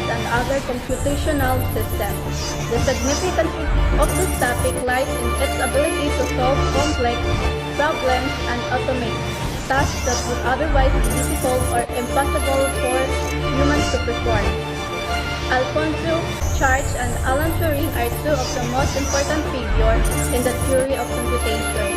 and other computational systems. The significance of this topic lies in its ability to solve complex problems and automate tasks that would otherwise be difficult or impossible for humans to perform. Alfonso Charge and Alan Turing are two of the most important figures in the theory of computation,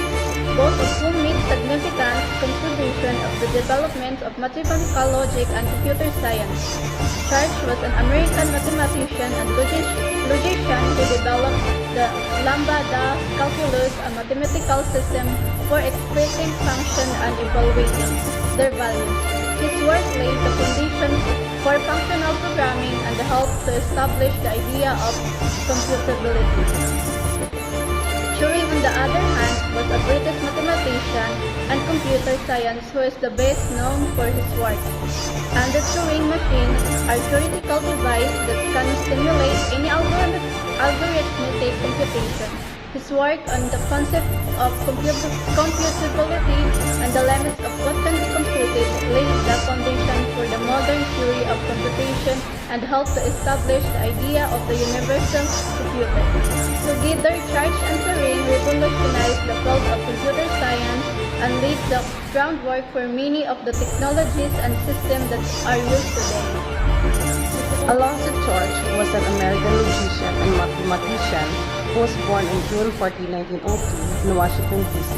both of whom made significant contribution of the development of mathematical logic and computer science. Charge was an American mathematician and logician who developed the lambda calculus, a mathematical system for expressing functions and evaluating their values. His work laid the foundation for functional programming and helped to establish the idea of computability. Turing, on the other hand, was a British mathematician and computer science who is the best known for his work. And the Turing machine are theoretical device that can simulate any algorithmic computation. His work on the concept of computability and the limits of what can be computed laid the foundation for the modern theory of computation and helped to establish the idea of the universal computer. Together, Charge and Turing revolutionized the field of computer science and laid the groundwork for many of the technologies and systems that are used today. Alonzo George was an American logician and mathematician who was born on June 14, 1902 in Washington, D.C.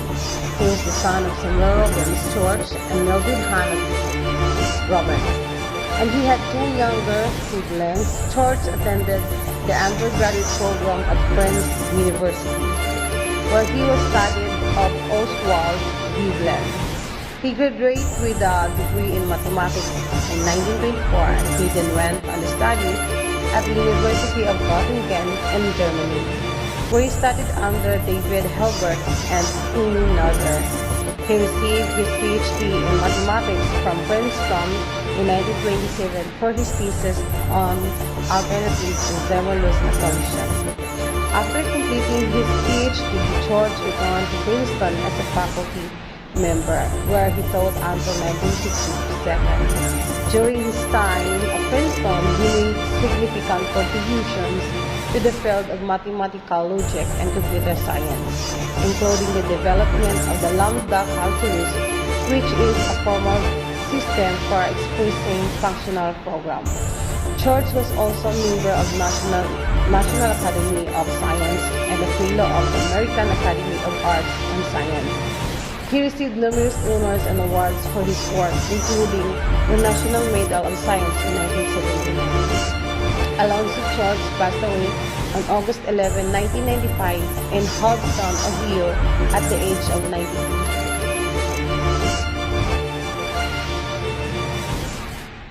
He is the son of Samuel Robbins George and Mildred Hannah Robbins, and he had two younger siblings. George attended the undergraduate program at Princeton University, where he was studied of Oswald Veblen. He graduated with a degree in mathematics in 1924. He then went on to study at the University of Göttingen in Germany, where he studied under David Hilbert and Amy Noether. He received his PhD in mathematics from Princeton in 1927 for his thesis on alternative Zermelo assumption. After completing his PhD, George returned to Princeton as a faculty member, where he taught until 1967. During his time at Princeton, he made significant contributions to the field of mathematical logic and computer science, including the development of the lambda calculus, which is a formal system for expressing functional programs. George was also a member of National Academy of Science and a fellow of the American Academy of Arts and Science. He received numerous honors and awards for his work, including the National Medal of Science in 1979. Alonzo George passed away on August 11, 1995 in Hudson, Ohio at the age of 92.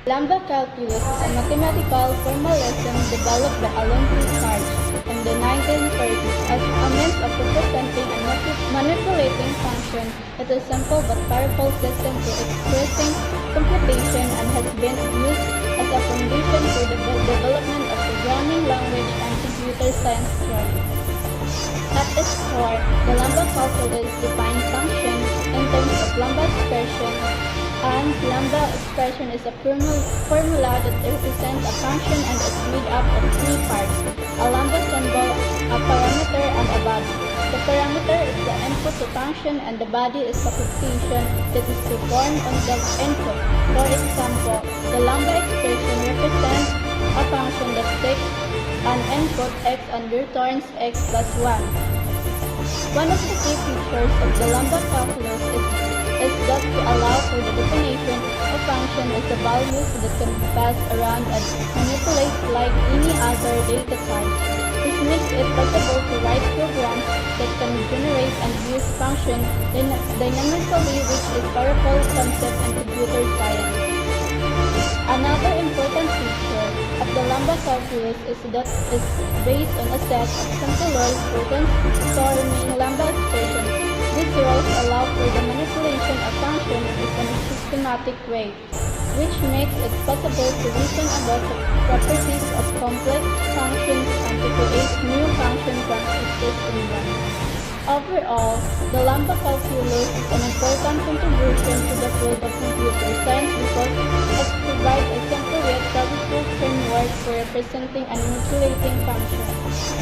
Lambda calculus is a mathematical formalism developed by Alonzo George in the 1930s as a means of representing and manipulating functions. It is a simple but powerful system for expressing computation and has been used as a foundation for the development of programming language and computer science theory. At its core, the lambda calculus defines functions in terms of lambda expression, and lambda expression is a formula that represents a function and is made up of three parts: a lambda symbol, a parameter, and a body. The parameter is the input to function, and the body is the computation that is performed on the input. For example, the lambda expression represents a function that takes an input x and returns x plus 1. One of the key features of the lambda calculus is that to allow for the definition of function as the values that can be passed around and manipulated like any other data type. This makes it possible to write programs that can generate and use functions dynamically, which is a powerful concept in computer science. Another important feature of the lambda calculus is that it is based on a set of simple rules for transforming lambda expressions. These rules allow for the manipulation of functions in a systematic way, which makes it possible to reason about the properties of complex functions and to create new functions from existing ones. Overall, the Lambda calculus is an important contribution to the field of computer science because it provides a simple yet powerful framework for representing and manipulating functions.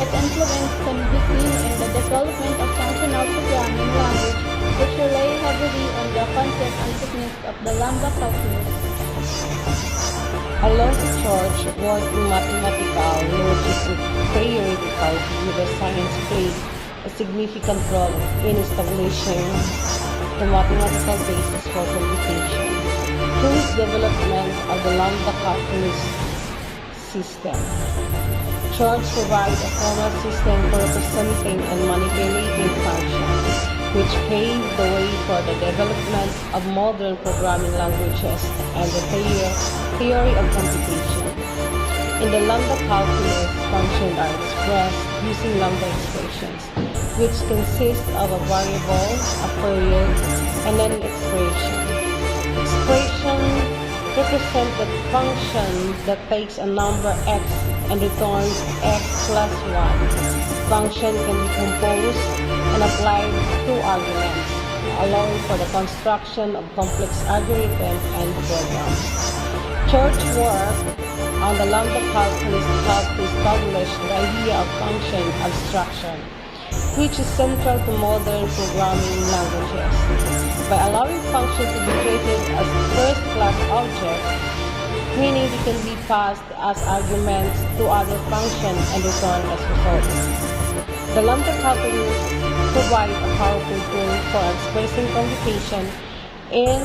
Its influence can be seen in the development of functional programming language, which rely heavily on the concept and techniques of the Lambda calculus. Alonzo George worked in mathematical, logic, and theoretical computer science played a significant role in establishing the mathematical basis for computation. Through his development of the lambda calculus system, George provided a formal system for representing and manipulating functions, which paved the way for the development of modern programming languages and the theory of computation. In the lambda calculus, functions are expressed using lambda expressions, which consist of a variable, a period, and an expression. Expression represents the function that takes a number x and returns x plus 1. Function can be composed and applied to arguments, allowing for the construction of complex algorithms and programs. George's work on the lambda calculus helped to establish the idea of function abstraction, which is central to modern programming languages. By allowing functions to be treated as first-class objects, meaning they can be passed as arguments to other functions and returned as results. The lambda calculus provides a powerful tool for expressing computation in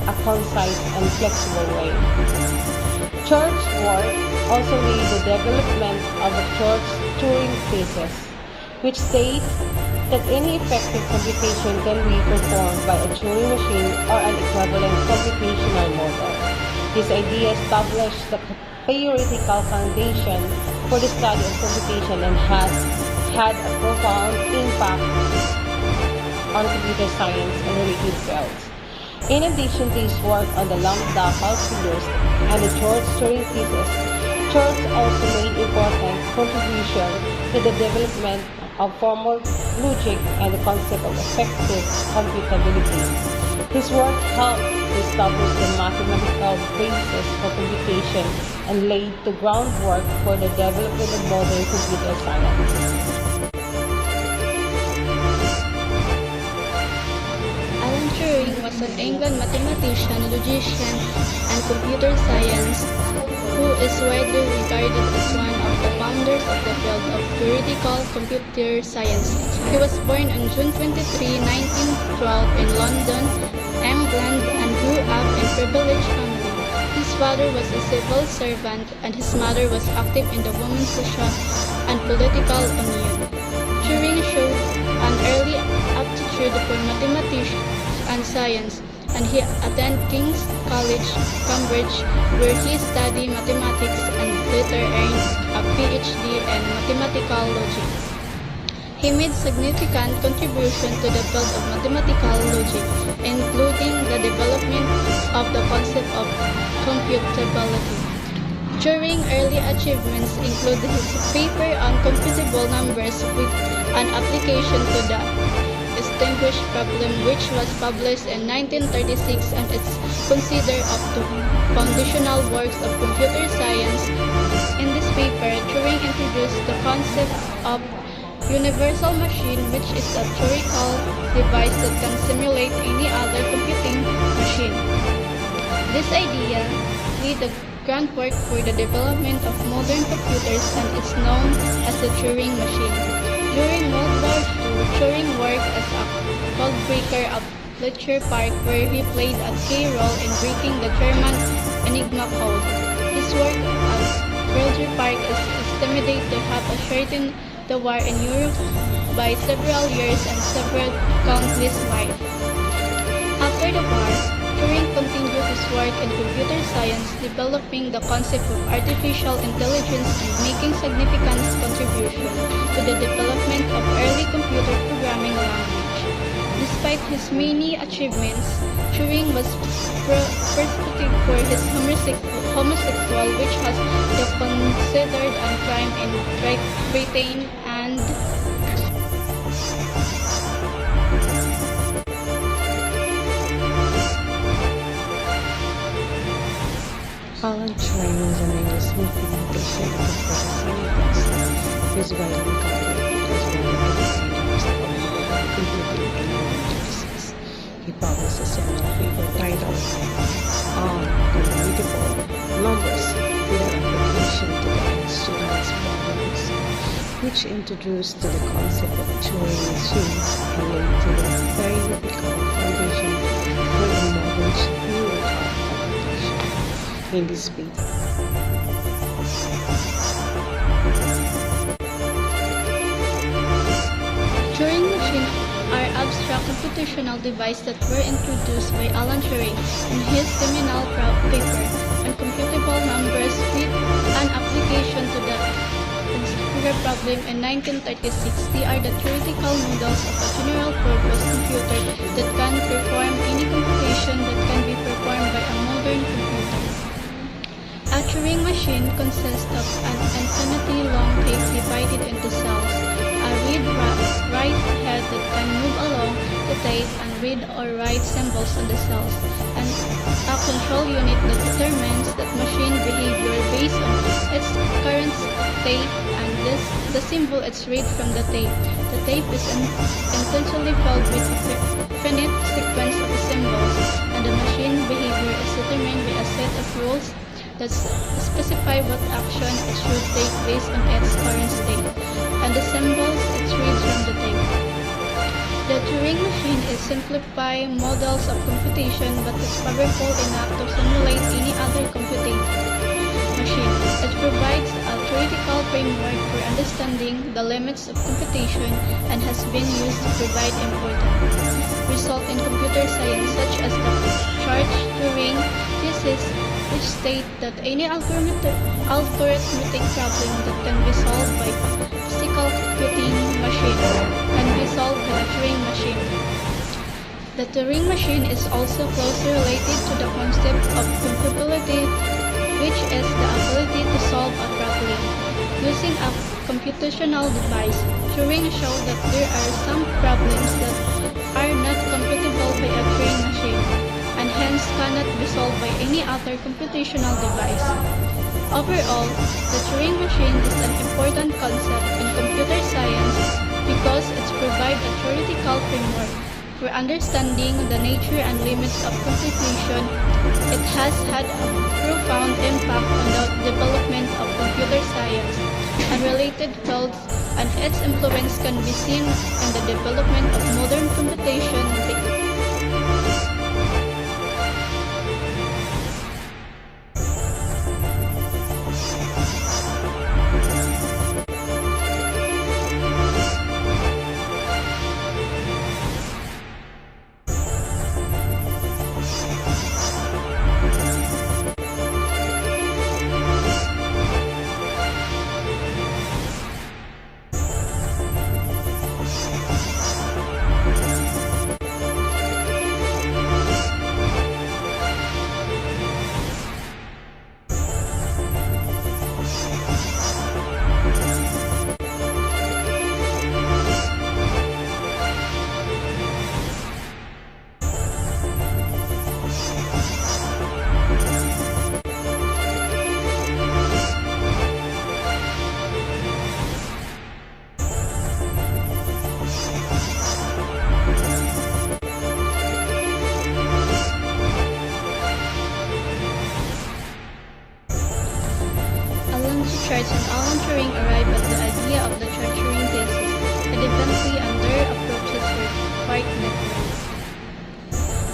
a concise and flexible way. George's work also led the development of the Turing thesis, which states that any effective computation can be performed by a Turing machine or an equivalent computational model. This idea established the theoretical foundation for the study of computation and has had a profound impact on computer science and related fields. In addition to his work on the lambda calculus and the Turing thesis, George also made important contribution to the development of formal logic and the concept of effective computability. His work helped to establish the mathematical basis for computation and laid the groundwork for the development of modern computer science. Alan Turing was an England mathematician, logician, and computer science who is widely regarded as one of the founders of the field of theoretical computer science. He was born on June 23, 1912 in London, England, and grew up in a privileged family. His father was a civil servant and his mother was active in the Women's Social and Political Union. Turing showed an early aptitude for mathematics and science, and he attended King's College, Cambridge, where he studied mathematics and later earned a PhD in mathematical logic. He made significant contribution to the field of mathematical logic, including the development of the concept of computability. Turing's early achievements include his paper on computable numbers with an application to the distinguished problem, which was published in 1936 and is considered of the foundational works of computer science. In this paper, Turing introduced the concept of universal machine, which is a theoretical device that can simulate any other computing machine. This idea laid the groundwork for the development of modern computers and is known as the Turing machine. During World War II, Turing worked as a codebreaker at Bletchley Park, where he played a key role in breaking the German Enigma code. His work at Bletchley Park is estimated to have shortened the war in Europe by several years and several countless lives. After the war, Turing continued his work in computer science, developing the concept of artificial intelligence and making significant contribution to the development of early computer programming language. Despite his many achievements, Turing was persecuted for his homosexual, which has been considered a crime in Britain and Alan Turing was an English mathematician and computer scientist. He is widely regarded as one of the pioneers of modern computing and analytics. He published a seminal paper titled Unreadable Numbers with an Application to the Student's Problems, which introduced to the concept of Turing machines and laid to the theoretical foundation for the modern field of computation. In this paper, Turing machines are abstract computational devices that were introduced by Alan Turing in his seminal paper on computable numbers with an application to the figure problem in 1936. They are the theoretical models of a general-purpose computer that can perform any computation that can be performed by a modern computer. A Turing machine consists of an infinity-long tape divided into cells, a read-write head that can move along the tape and read or write symbols on the cells, and a control unit that determines that machine behavior based on its current state and the symbol it's read from the tape. The tape is intentionally filled with a finite sequence of symbols, and the machine behavior is determined by a set of rules that specify what action it should take based on its current state, and the symbols it reads from the tape. The Turing machine is simplified models of computation but is powerful enough to simulate any other computing machine. It provides a theoretical framework for understanding the limits of computation and has been used to provide important results in computer science, such as the Church-Turing thesis, which state that any algorithmic problem that can be solved by a physical computing machine can be solved by a Turing machine. The Turing machine is also closely related to the concept of computability, which is the ability to solve a problem using a computational device. Turing showed that there are some problems that are not computable by a Turing machine, and hence cannot be solved by any other computational device. Overall, the Turing machine is an important concept in computer science because it provides a theoretical framework for understanding the nature and limits of computation. It has had a profound impact on the development of computer science and related fields, and its influence can be seen in the development of modern computation. Church and Alan Turing arrived at the idea of the Church-Turing thesis, and eventually their approaches were quite different.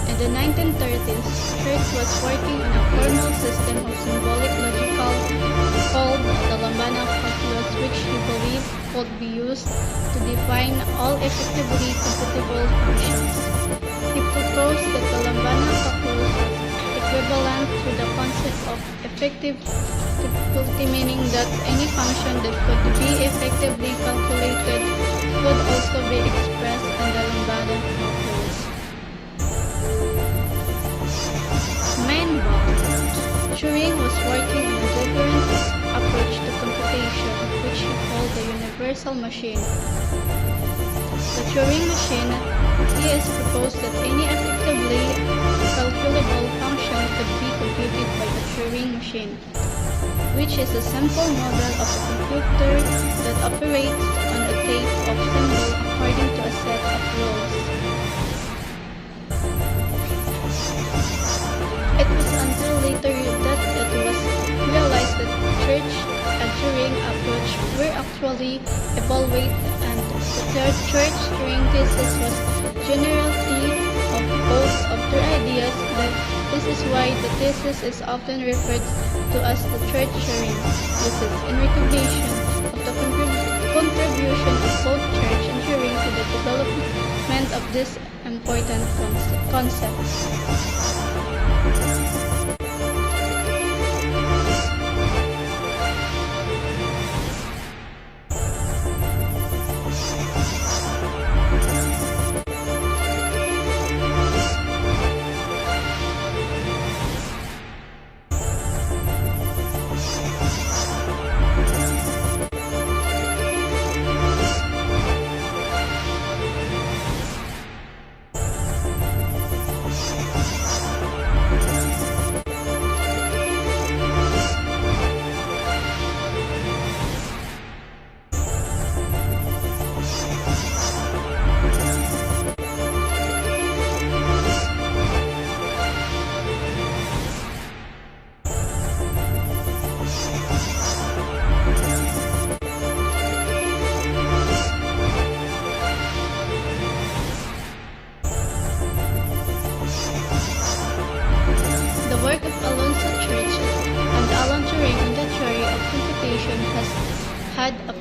In the 1930s, Church was working on a formal system of symbolic logic called the Lambda calculus, which he believed could be used to define all effectively computable functions. He proposed that the Lambda calculus was equivalent to the concept of effective difficulty, meaning that any function that could be effectively calculated could also be expressed in the Lambda calculus. Meanwhile, Turing was working on a different approach to computation, which he called the universal machine. the Turing machine, he has proposed that any effectively calculable function could be computed by the Turing machine, which is a simple model of a computer that operates on a tape of symbols according to a set of rules. It was until later that it was realized that church and Turing approach were actually evaluated, and the church Turing thesis was generally of both of their ideas. That this is why the thesis is often referred to as the church Turing thesis in recognition of the contribution of both church and Turing to the development of this important concept. The work of Alonzo Church and Alan Turing in the theory of computation has had a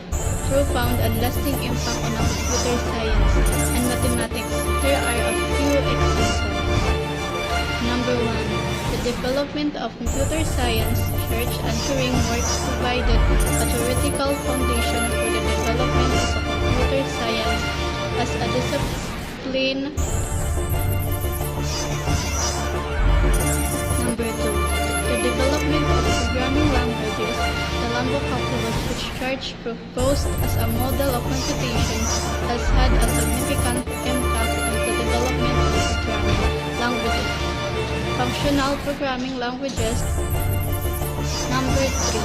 profound and lasting impact on computer science and mathematics. Here are a few examples. Number 1. The development of computer science. Church and Turing work provided a theoretical foundation for the development of computer science as a discipline. Number 2. The development of programming languages. The Lambo calculus, which Church proposed as a model of computation, has had a significant impact on the development of programming languages. Functional programming languages. Number 3.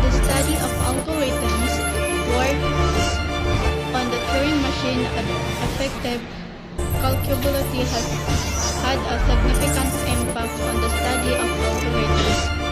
The study of algorithms. Work on the Turing machine and effective calculability has had a significant impact on the study of algorithms.